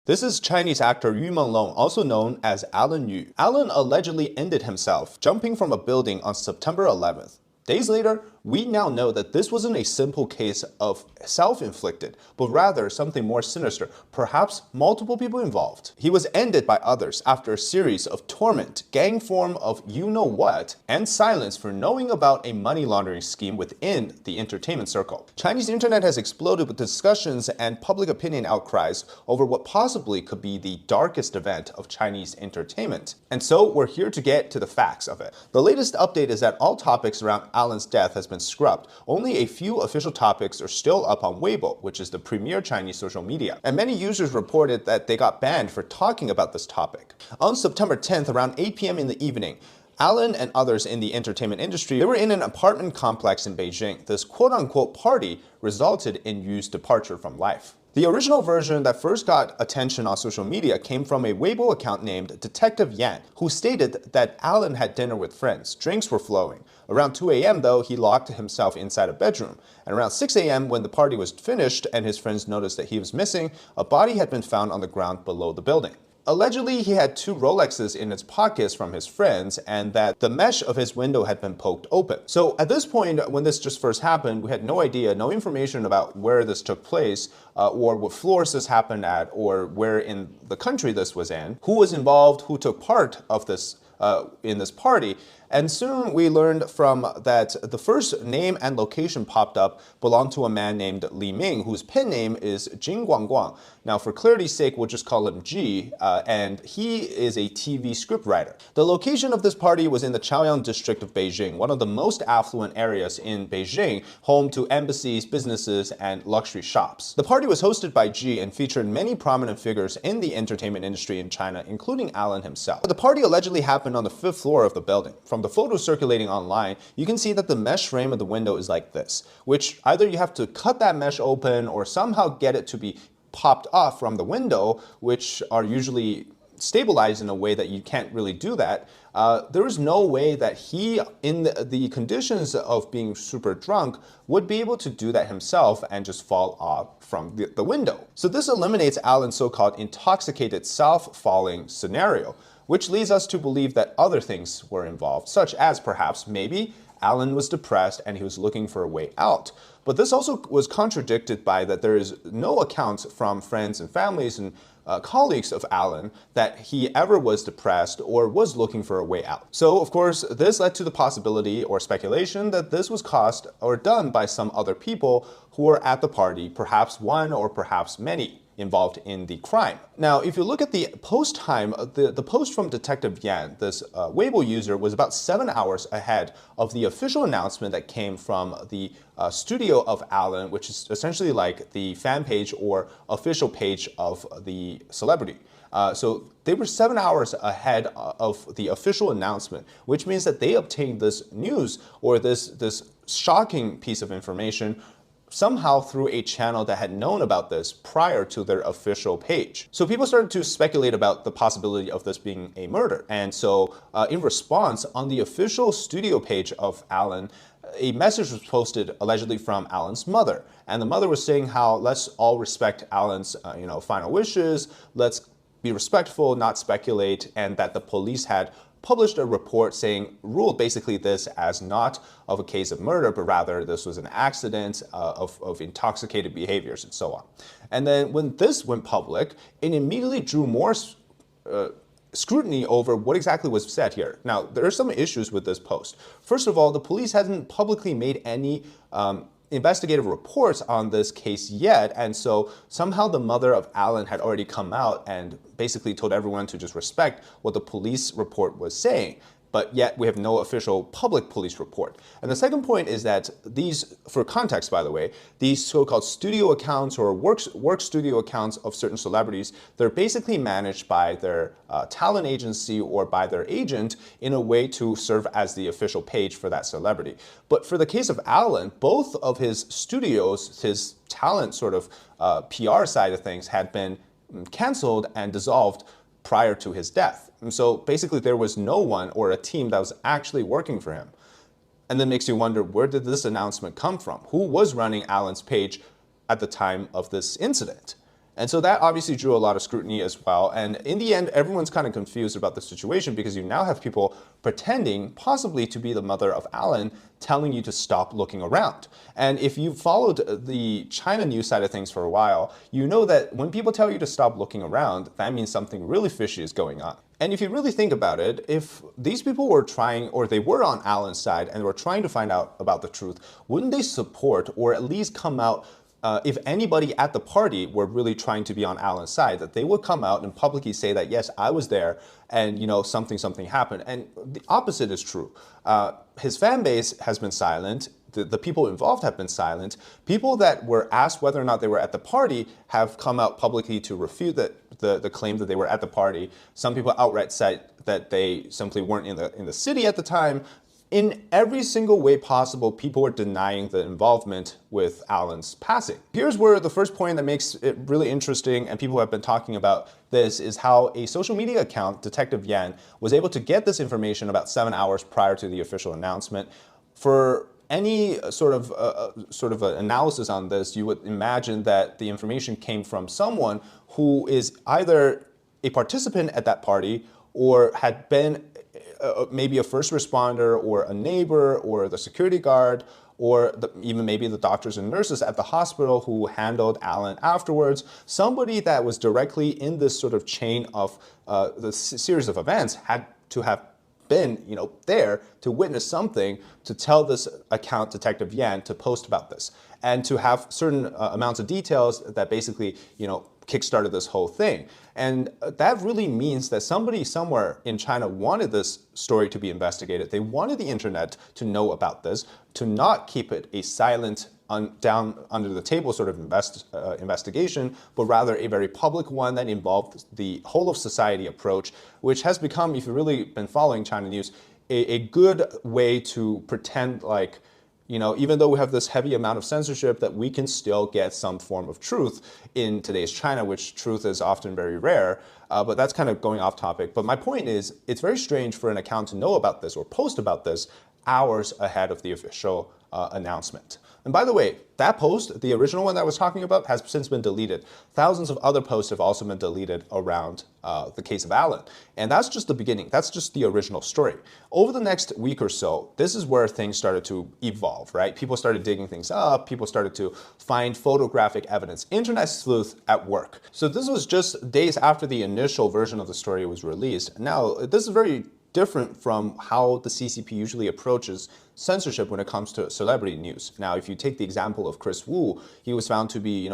This is Chinese actor Yu Menglong, also known as Alan Yu. Alan allegedly ended himself jumping from a building on September 11th. Days later, we now know that this wasn't a simple case of self-inflicted, but rather something more sinister, perhaps multiple people involved. He was ended by others after a series of torment, gang form of you-know-what, and silence for knowing about a money laundering scheme within the entertainment circle. Chinese internet has exploded with discussions and public opinion outcries over what possibly could be the darkest event of Chinese entertainment. And so we're here to get to the facts of it. The latest update is that all topics around Alan's death has been scrubbed. Only a few official topics are still up on Weibo, which is the premier Chinese social media. And many users reported that they got banned for talking about this topic. On September 10th, around 8 p.m. in the evening, Alan and others in the entertainment industry, they were in an apartment complex in Beijing. This quote-unquote party resulted in Yu's departure from life. The original version that first got attention on social media came from a Weibo account named Detective Yan, who stated that Alan had dinner with friends. Drinks were flowing. Around 2 a.m. though, he locked himself inside a bedroom. And around 6 a.m. when the party was finished and his friends noticed that he was missing, a body had been found on the ground below the building. Allegedly, he had 2 Rolexes in his pockets from his friends and that the mesh of his window had been poked open. So at this point, when this just first happened, we had no idea, no information about where this took place or what floors this happened at or where in the country this was in, who was involved, who took part of this in this party. And soon we learned from that the first name and location popped up belonged to a man named Li Ming, whose pen name is Jing Guangguang. Now, for clarity's sake, we'll just call him G, and he is a TV scriptwriter. The location of this party was in the Chaoyang district of Beijing, one of the most affluent areas in Beijing, home to embassies, businesses, and luxury shops. The party was hosted by G and featured many prominent figures in the entertainment industry in China, including Alan himself. The party allegedly happened on the 5th floor of the building. From the photos circulating online, you can see that the mesh frame of the window is like this, which either you have to cut that mesh open or somehow get it to be popped off from the window, which are usually stabilized in a way that you can't really do that. There is no way that he, in the conditions of being super drunk, would be able to do that himself and just fall off from the window. So this eliminates Alan's so-called intoxicated self-falling scenario, which leads us to believe that other things were involved, such as perhaps maybe Alan was depressed and he was looking for a way out. But this also was contradicted by that there is no accounts from friends and families and colleagues of Alan that he ever was depressed or was looking for a way out. So, of course, this led to the possibility or speculation that this was caused or done by some other people who were at the party, perhaps one or perhaps many involved in the crime. Now, if you look at the post time, the post from Detective Yan, this Weibo user, was about 7 hours ahead of the official announcement that came from the studio of Alan, which is essentially like the fan page or official page of the celebrity. So they were 7 hours ahead of the official announcement, which means that they obtained this news or this shocking piece of information somehow through a channel that had known about this prior to their official page. So people started to speculate about the possibility of this being a murder. And so in response, on the official studio page of Alan, a message was posted allegedly from Alan's mother. And the mother was saying how let's all respect Alan's final wishes, let's be respectful, not speculate, and that the police had published a report ruled basically this as not of a case of murder, but rather this was an accident of intoxicated behaviors and so on. And then when this went public, it immediately drew more scrutiny over what exactly was said here. Now, there are some issues with this post. First of all, the police hasn't publicly made any investigative reports on this case yet, and so somehow the mother of Alan had already come out and basically told everyone to just respect what the police report was saying. But yet we have no official public police report. And the second point is that these, for context by the way, these so-called studio accounts or work studio accounts of certain celebrities, they're basically managed by their talent agency or by their agent in a way to serve as the official page for that celebrity. But for the case of Alan, both of his studios, his talent sort of PR side of things had been canceled and dissolved prior to his death. And so basically there was no one or a team that was actually working for him. And then makes you wonder, where did this announcement come from? Who was running Alan's page at the time of this incident? And so that obviously drew a lot of scrutiny as well. And in the end, everyone's kind of confused about the situation because you now have people pretending possibly to be the mother of Alan, telling you to stop looking around. And if you followed the China news side of things for a while, you know that when people tell you to stop looking around, that means something really fishy is going on. And if you really think about it, if these people were trying, or they were on Alan's side and were trying to find out about the truth, wouldn't they support or at least come out, if anybody at the party were really trying to be on Alan's side, that they would come out and publicly say that, yes, I was there and, something happened. And the opposite is true. His fan base has been silent. The people involved have been silent. People that were asked whether or not they were at the party have come out publicly to refute the claim that they were at the party. Some people outright said that they simply weren't in the city at the time. In every single way possible, people were denying the involvement with Alan's passing. Here's where the first point that makes it really interesting, and people have been talking about this, is how a social media account, Detective Yan, was able to get this information about 7 hours prior to the official announcement. For any sort of analysis on this, you would imagine that the information came from someone who is either a participant at that party or had been maybe a first responder or a neighbor or the security guard or even maybe the doctors and nurses at the hospital who handled Alan afterwards. Somebody that was directly in this sort of chain of the series of events had to have been, there to witness something, to tell this account, Detective Yan, to post about this, and to have certain amounts of details that basically, kickstarted this whole thing. And that really means that somebody somewhere in China wanted this story to be investigated. They wanted the internet to know about this, to not keep it a silent, down under the table sort of investigation, but rather a very public one that involved the whole of society approach, which has become, if you've really been following China news, a good way to pretend like, even though we have this heavy amount of censorship, that we can still get some form of truth in today's China, which truth is often very rare. But that's kind of going off topic. But my point is, it's very strange for an account to know about this or post about this hours ahead of the official announcement. And by the way, that post, the original one that I was talking about, has since been deleted. Thousands of other posts have also been deleted around the case of Alan. And that's just the beginning. That's just the original story. Over the next week or so, this is where things started to evolve, right? People started digging things up. People started to find photographic evidence. Internet sleuth at work. So this was just days after the initial version of the story was released. Now, this is very different from how the CCP usually approaches censorship when it comes to celebrity news. Now, if you take the example of Chris Wu, he was found to be,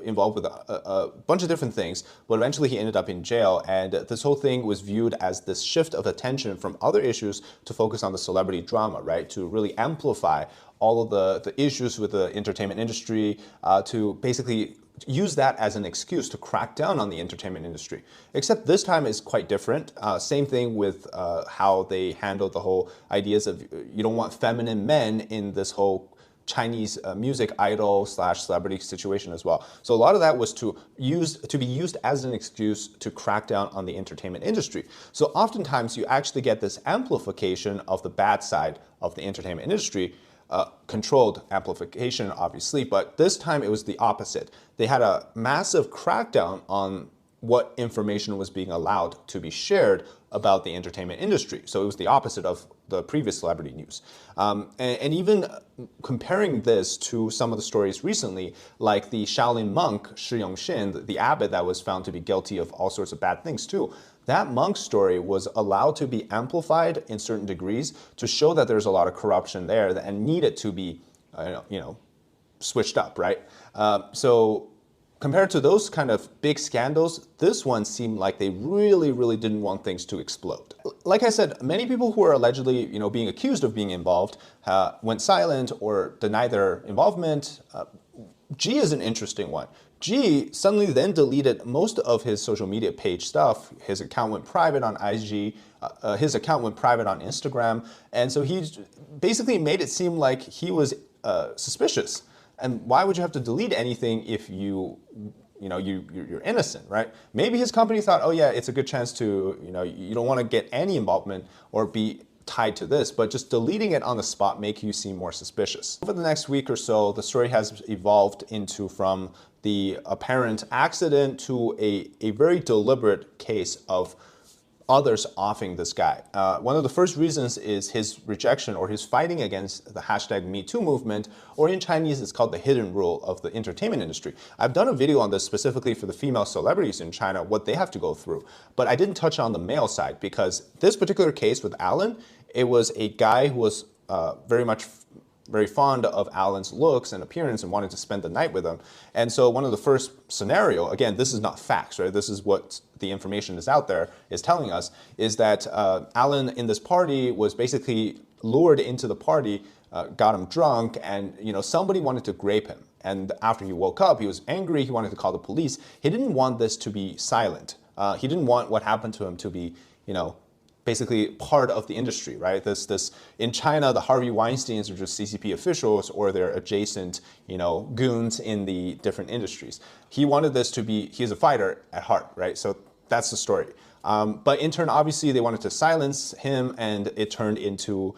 involved with a bunch of different things, but eventually he ended up in jail. And this whole thing was viewed as this shift of attention from other issues to focus on the celebrity drama, right? To really amplify all of the issues with the entertainment industry, to basically use that as an excuse to crack down on the entertainment industry. Except this time is quite different. Same thing with how they handled the whole ideas of you don't want feminine men in this whole Chinese music idol / celebrity situation as well. So a lot of that was to be used as an excuse to crack down on the entertainment industry. So oftentimes you actually get this amplification of the bad side of the entertainment industry, controlled amplification, obviously, but this time it was the opposite. They had a massive crackdown on what information was being allowed to be shared about the entertainment industry. So it was the opposite of the previous celebrity news. And even comparing this to some of the stories recently, like the Shaolin monk, Shi Yongxin, the abbot that was found to be guilty of all sorts of bad things too, that monk story was allowed to be amplified in certain degrees to show that there's a lot of corruption there and needed to be, switched up, right? So compared to those kind of big scandals, this one seemed like they really, really didn't want things to explode. Like I said, many people who are allegedly, being accused of being involved went silent or denied their involvement. G is an interesting one. G suddenly then deleted most of his social media page stuff. His account went private on IG, his account went private on Instagram, and so he basically made it seem like he was suspicious. And why would you have to delete anything if you're innocent, right? Maybe his company thought, oh yeah, it's a good chance to, you don't want to get any involvement or be tied to this, but just deleting it on the spot make you seem more suspicious. Over the next week or so, the story has evolved into from the apparent accident to a very deliberate case of others offing this guy. One of the first reasons is his rejection or his fighting against the hashtag #MeToo movement, or in Chinese it's called the hidden rule of the entertainment industry. I've done a video on this specifically for the female celebrities in China, what they have to go through, but I didn't touch on the male side because this particular case with Alan, it was a guy who was very fond of Alan's looks and appearance and wanted to spend the night with him. And so one of the first scenario, again, this is not facts, right? This is what the information is out there is telling us, is that Alan in this party was basically lured into the party, got him drunk, and somebody wanted to grape him. And after he woke up, he was angry, he wanted to call the police. He didn't want this to be silent. He didn't want what happened to him to be, basically part of the industry, right? This in China, the Harvey Weinsteins are just CCP officials or they're adjacent, goons in the different industries. He wanted this to be, he's a fighter at heart, right? So that's the story. But in turn, obviously, they wanted to silence him, and it turned into,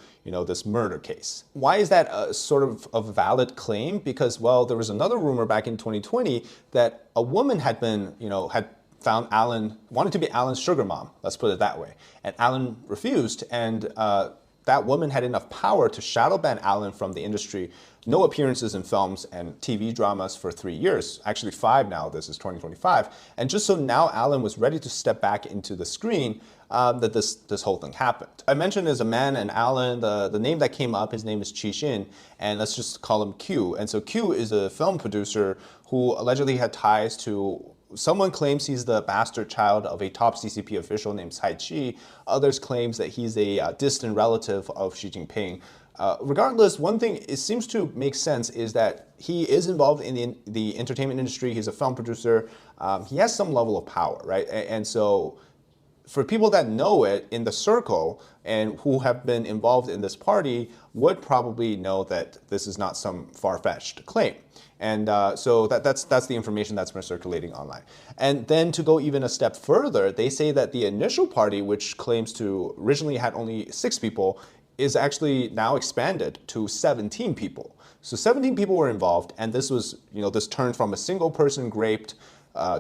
this murder case. Why is that a sort of a valid claim? Because, well, there was another rumor back in 2020 that a woman had been, had found Alan, wanted to be Alan's sugar mom, let's put it that way. And Alan refused, and that woman had enough power to shadow ban Alan from the industry. No appearances in films and TV dramas for 3 years, actually 5 now, this is 2025. And just so now Alan was ready to step back into the screen, that this whole thing happened. I mentioned there's a man and Alan, the name that came up, his name is Qi Xin, and let's just call him Q. And so Q is a film producer who allegedly had ties to, someone claims he's the bastard child of a top CCP official named Cai Qi. Others claims that he's a distant relative of Xi Jinping. Regardless, one thing it seems to make sense is that he is involved in the entertainment industry. He's a film producer. He has some level of power, right? And so for people that know it in the circle and who have been involved in this party would probably know that this is not some far-fetched claim. And so that's the information that's been circulating online. And then to go even a step further, they say that the initial party, which claims to originally had only 6 people, is actually now expanded to 17 people. So 17 people were involved, and this was, this turned from a single person raped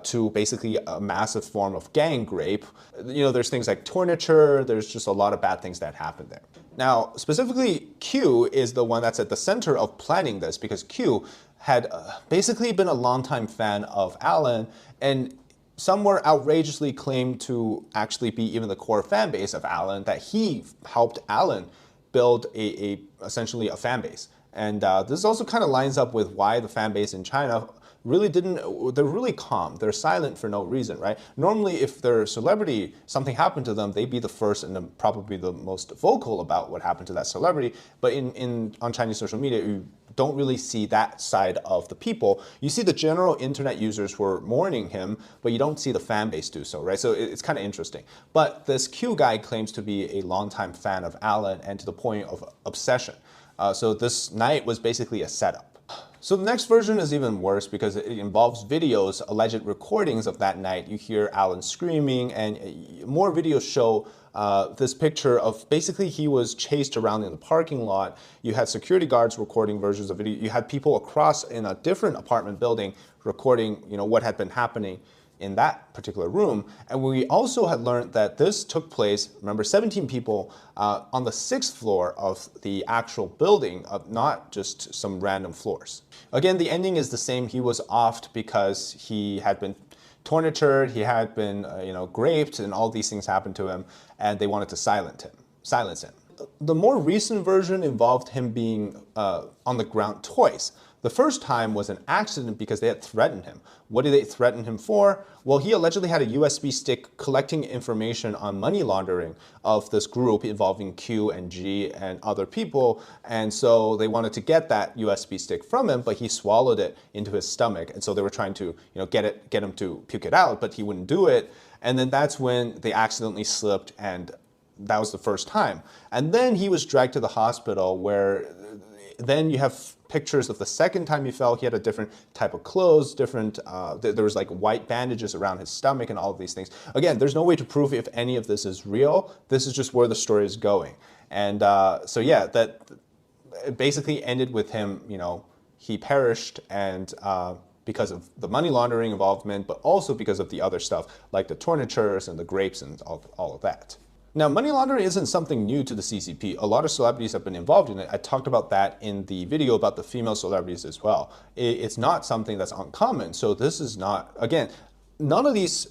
to basically a massive form of gang rape. There's things like torture, there's just a lot of bad things that happened there. Now, specifically, Q is the one that's at the center of planning this, because Q had basically been a longtime fan of Alan, and some were outrageously claimed to actually be even the core fan base of Alan, that he helped Alan build essentially a fan base. And this also kind of lines up with why the fan base in China they're really calm. They're silent for no reason, right? Normally, if they're a celebrity, something happened to them, they'd be the first and probably the most vocal about what happened to that celebrity. But on Chinese social media, you don't really see that side of the people. You see the general internet users who are mourning him, but you don't see the fan base do so, right? So it's kind of interesting. But this Q guy claims to be a longtime fan of Alan, and to the point of obsession. So this night was basically a setup. So the next version is even worse because it involves videos, alleged recordings of that night. You hear Alan screaming, and more videos show this picture of basically he was chased around in the parking lot. You had security guards recording versions of video. You had people across in a different apartment building recording, what had been happening in that particular room. And we also had learned that this took place, remember, 17 people on the 6th floor of the actual building, of not just some random floors. Again, the ending is the same. He was offed because he had been tortured, he had been raped, and all these things happened to him, and they wanted to silence him. The more recent version involved him being on the ground twice. The first time was an accident because they had threatened him. What did they threaten him for? Well, he allegedly had a USB stick collecting information on money laundering of this group involving Q and G and other people. And so they wanted to get that USB stick from him, but he swallowed it into his stomach. And so they were trying to get him to puke it out, but he wouldn't do it. And then that's when they accidentally slipped, and that was the first time. And then he was dragged to the hospital, where then you have pictures of the second time he fell. He had a different type of clothes, different, there was like white bandages around his stomach and all of these things. Again, there's no way to prove if any of this is real. This is just where the story is going. And so yeah, that it basically ended with him, he perished, and because of the money laundering involvement, but also because of the other stuff like the tournatures and the grapes and all of that. Now, money laundering isn't something new to the CCP. A lot of celebrities have been involved in it. I talked about that in the video about the female celebrities as well. It's not something that's uncommon. So this is not, again, none of these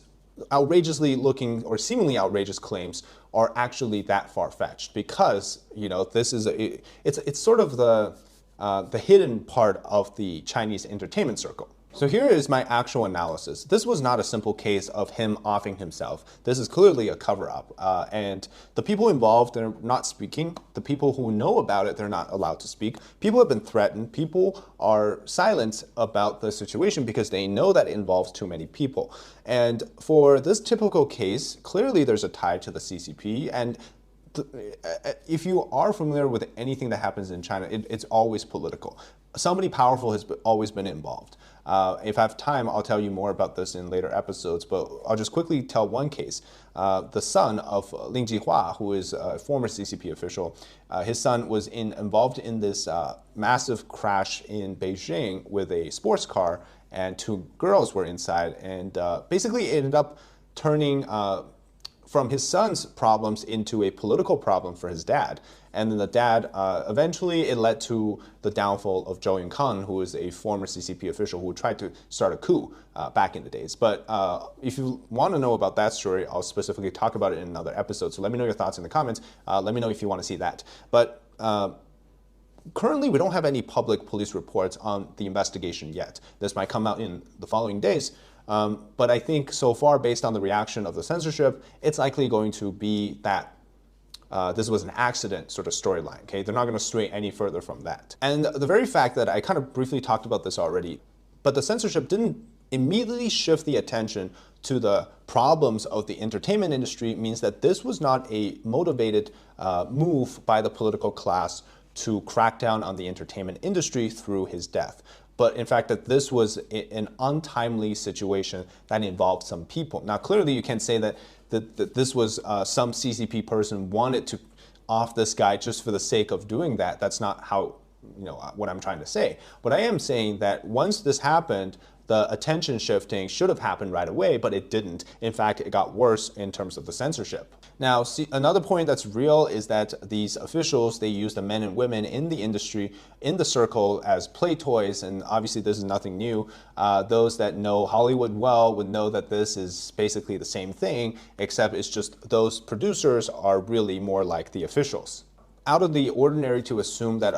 outrageously looking or seemingly outrageous claims are actually that far-fetched, because this is it's sort of the hidden part of the Chinese entertainment circle. So here is my actual analysis. This was not a simple case of him offing himself. This is clearly a cover-up, and the people involved, they're not speaking. The people who know about it, they're not allowed to speak. People have been threatened. People are silent about the situation because they know that it involves too many people. And for this typical case, clearly there's a tie to the CCP, and if you are familiar with anything that happens in China, it's always political. Somebody powerful has always been involved. If I have time, I'll tell you more about this in later episodes, but I'll just quickly tell one case. The son of Lin Jihua, who is a former CCP official, his son was involved in this massive crash in Beijing with a sports car, and 2 girls were inside, and basically it ended up turning from his son's problems into a political problem for his dad. And then the dad, eventually it led to the downfall of Zhou Yongkang, who was a former CCP official who tried to start a coup back in the days. But if you want to know about that story, I'll specifically talk about it in another episode. So let me know your thoughts in the comments. Let me know if you want to see that. But currently, we don't have any public police reports on the investigation yet. This might come out in the following days. But I think so far, based on the reaction of the censorship, it's likely going to be that this was an accident sort of storyline, okay? They're not going to stray any further from that. And the very fact that I kind of briefly talked about this already, but the censorship didn't immediately shift the attention to the problems of the entertainment industry means that this was not a motivated move by the political class to crack down on the entertainment industry through his death. But in fact, that this was an untimely situation that involved some people. Now, clearly you can say that this was some CCP person wanted to off this guy just for the sake of doing that. That's not how, what I'm trying to say. But I am saying that once this happened, the attention shifting should have happened right away, but it didn't. In fact, it got worse in terms of the censorship. Now, see, another point that's real is that these officials, they use the men and women in the industry, in the circle, as play toys, and obviously this is nothing new. Those that know Hollywood well would know that this is basically the same thing, except it's just those producers are really more like the officials. Out of the ordinary to assume that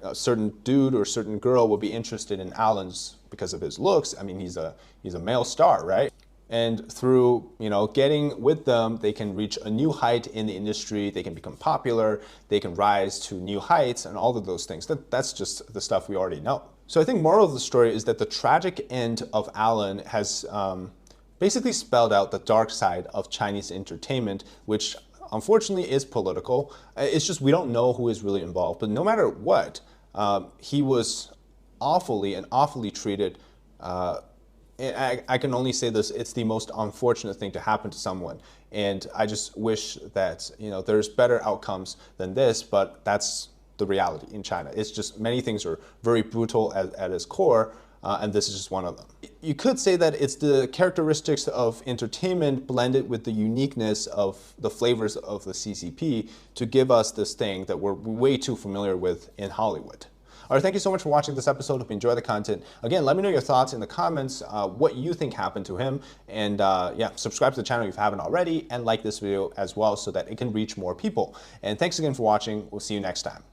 a certain dude or certain girl will be interested in Alan's because of his looks. I mean, he's a male star, right? And through, getting with them, they can reach a new height in the industry, they can become popular, they can rise to new heights, and all of those things. That's just the stuff we already know. So I think moral of the story is that the tragic end of Alan has basically spelled out the dark side of Chinese entertainment, which unfortunately is political. It's just we don't know who is really involved. But no matter what, he was awfully treated. I can only say this, it's the most unfortunate thing to happen to someone. And I just wish that, there's better outcomes than this, but that's the reality in China. It's just many things are very brutal at its core, and this is just one of them. You could say that it's the characteristics of entertainment blended with the uniqueness of the flavors of the CCP to give us this thing that we're way too familiar with in Hollywood. All right, thank you so much for watching this episode. Hope you enjoy the content. Again, let me know your thoughts in the comments, what you think happened to him. And yeah, subscribe to the channel if you haven't already, and like this video as well so that it can reach more people. And thanks again for watching. We'll see you next time.